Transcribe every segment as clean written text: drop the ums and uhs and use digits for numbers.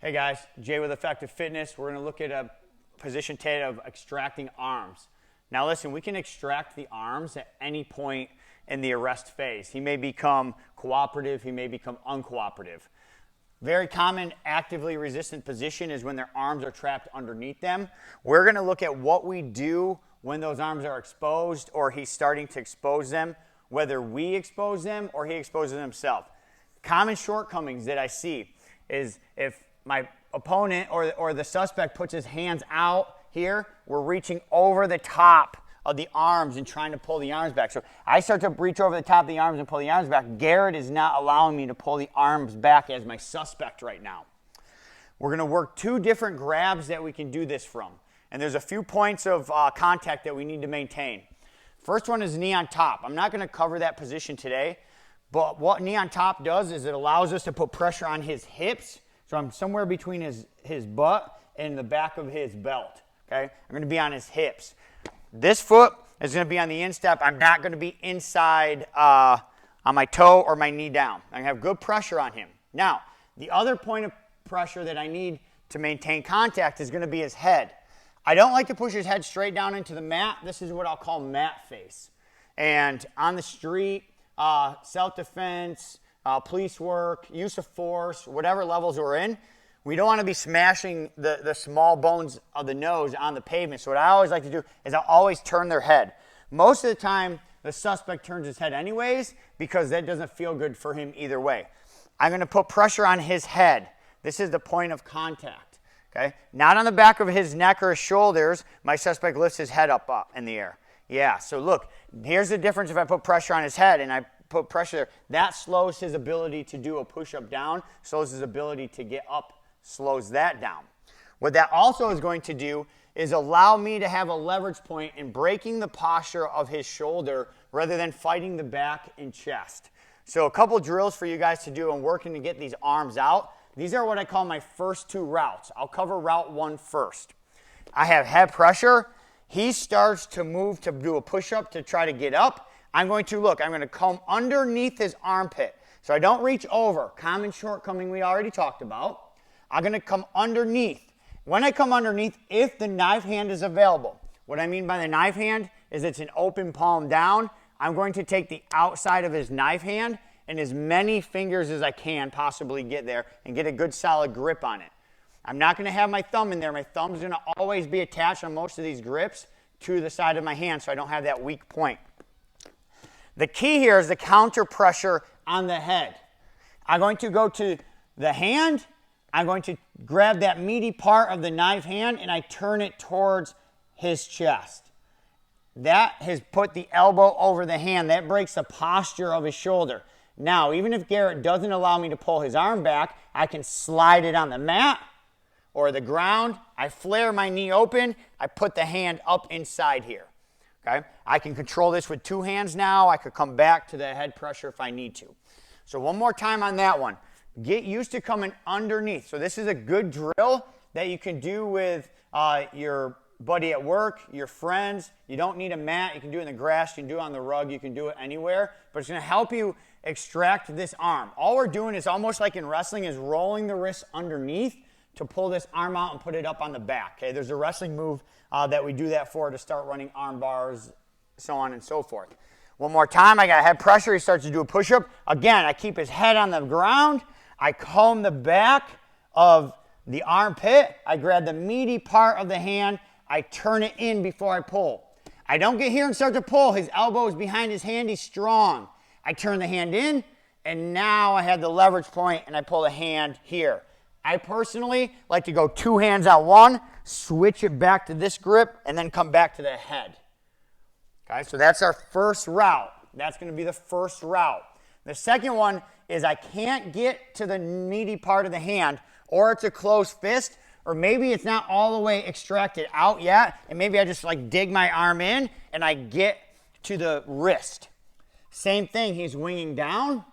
Hey guys, Jay with Effective Fitness. We're going to look at a position today of extracting arms. Now listen, we can extract the arms at any point in the arrest phase. He may become cooperative, he may become uncooperative. Very common actively resistant position is when their arms are trapped underneath them. We're going to look at what we do when those arms are exposed or he's starting to expose them, whether we expose them or he exposes himself. Common shortcomings that I see is if my opponent or the suspect puts his hands out here, we're reaching over the top of the arms and trying to pull the arms back. So I start to reach over the top of the arms and pull the arms back. Garrett is not allowing me to pull the arms back as my suspect right now. We're going to work two different grabs that we can do this from. And there's a few points of contact that we need to maintain. First one is knee on top. I'm not going to cover that position today, but what knee on top does is it allows us to put pressure on his hips. So I'm somewhere between his butt and the back of his belt, okay? I'm going to be on his hips. This foot is going to be on the instep. I'm not going to be inside on my toe or my knee down. I'm going to have good pressure on him. Now, the other point of pressure that I need to maintain contact is going to be his head. I don't like to push his head straight down into the mat. This is what I'll call mat face. And on the street, self-defense, police work, use of force, whatever levels we're in, we don't want to be smashing the small bones of the nose on the pavement. So what I always like to do is I'll always turn their head. Most of the time, the suspect turns his head anyways because that doesn't feel good for him either way. I'm going to put pressure on his head. This is the point of contact, okay? Not on the back of his neck or his shoulders. My suspect lifts his head up in the air. Yeah, so look, here's the difference if I put pressure on his head and I put pressure there. That slows his ability to do a push-up down, slows his ability to get up, slows that down. What that also is going to do is allow me to have a leverage point in breaking the posture of his shoulder rather than fighting the back and chest. So a couple drills for you guys to do and working to get these arms out. These are what I call my first two routes. I'll cover route one first. I have head pressure. He starts to move to do a push-up to try to get up. I'm going to come underneath his armpit. So I don't reach over. Common shortcoming we already talked about. I'm going to come underneath. When I come underneath, if the knife hand is available, what I mean by the knife hand is it's an open palm down. I'm going to take the outside of his knife hand and as many fingers as I can possibly get there and get a good solid grip on it. I'm not going to have my thumb in there. My thumb's going to always be attached on most of these grips to the side of my hand so I don't have that weak point. The key here is the counter pressure on the head. I'm going to go to the hand. I'm going to grab that meaty part of the knife hand and I turn it towards his chest. That has put the elbow over the hand. That breaks the posture of his shoulder. Now, even if Garrett doesn't allow me to pull his arm back, I can slide it on the mat or the ground. I flare my knee open. I put the hand up inside here. Okay? I can control this with two hands now. I could come back to the head pressure if I need to. So one more time on that one. Get used to coming underneath. So this is a good drill that you can do with your buddy at work, your friends. You don't need a mat. You can do it in the grass. You can do it on the rug. You can do it anywhere. But it's going to help you extract this arm. All we're doing is almost like in wrestling is rolling the wrist underneath to pull this arm out and put it up on the back. Okay? There's a wrestling move that we do that for to start running arm bars, so on and so forth. One more time, I got head pressure. He starts to do a push-up. Again, I keep his head on the ground. I comb the back of the armpit. I grab the meaty part of the hand. I turn it in before I pull. I don't get here and start to pull. His elbow is behind his hand. He's strong. I turn the hand in, and now I have the leverage point, and I pull the hand here. I personally like to go two hands on one, switch it back to this grip, and then come back to the head. Okay, so that's our first route. That's going to be the first route. The second one is I can't get to the meaty part of the hand, or it's a closed fist, or maybe it's not all the way extracted out yet, and maybe I just like dig my arm in, and I get to the wrist. Same thing, he's winging down.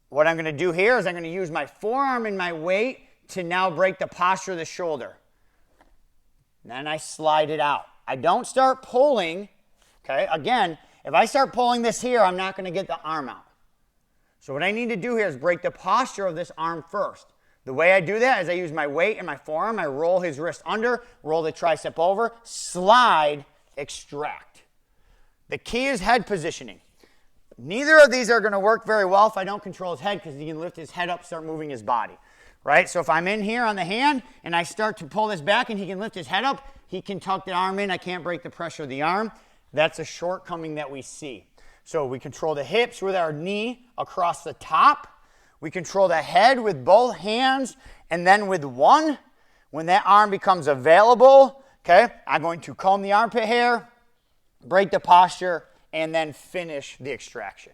What I'm going to do here is I'm going to use my forearm and my weight to now break the posture of the shoulder. Then I slide it out. I don't start pulling. Okay, again, if I start pulling this here, I'm not going to get the arm out. So what I need to do here is break the posture of this arm first. The way I do that is I use my weight and my forearm. I roll his wrist under, roll the tricep over, slide, extract. The key is head positioning. Neither of these are going to work very well if I don't control his head, because he can lift his head up, start moving his body. Right? So if I'm in here on the hand and I start to pull this back and he can lift his head up, he can tuck the arm in. I can't break the pressure of the arm. That's a shortcoming that we see. So we control the hips with our knee across the top. We control the head with both hands, and then with one, when that arm becomes available, okay, I'm going to comb the armpit hair, break the posture, and then finish the extraction.